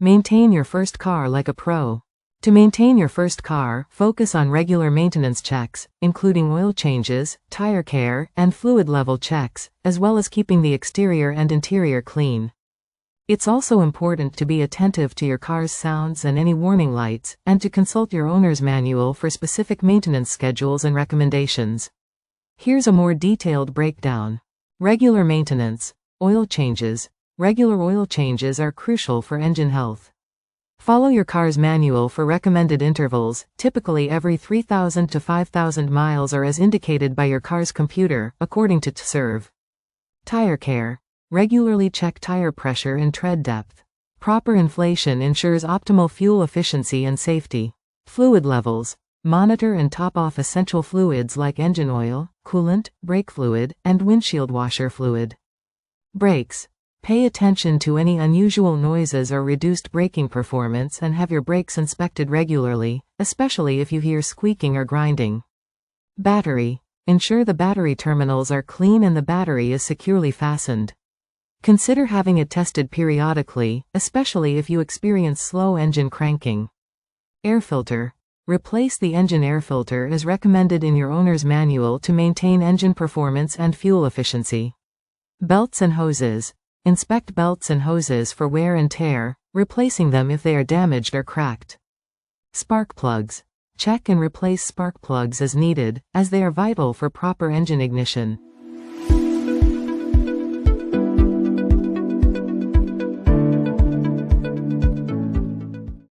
Maintain your first car like a pro. To maintain your first car, focus on regular maintenance checks, including oil changes, tire care, and fluid level checks, as well as keeping the exterior and interior clean. It's also important to be attentive to your car's sounds and any warning lights, and to consult your owner's manual for specific maintenance schedules and recommendations. Here's a more detailed breakdown. Regular maintenance. Oil changes. Regular oil changes are crucial for engine health. Follow your car's manual for recommended intervals, typically every 3,000 to 5,000 miles or as indicated by your car's computer, according to TSERV. Tire care. Regularly check tire pressure and tread depth. Proper inflation ensures optimal fuel efficiency and safety. Fluid levels. Monitor and top off essential fluids like engine oil, coolant, brake fluid, and windshield washer fluid. Brakes. Pay attention to any unusual noises or reduced braking performance and have your brakes inspected regularly, especially if you hear squeaking or grinding. Battery. Ensure the battery terminals are clean and the battery is securely fastened. Consider having it tested periodically, especially if you experience slow engine cranking. Air filter. Replace the engine air filter as recommended in your owner's manual to maintain engine performance and fuel efficiency. Belts and hoses. Inspect belts and hoses for wear and tear, replacing them if they are damaged or cracked. Spark plugs. Check and replace spark plugs as needed, as they are vital for proper engine ignition.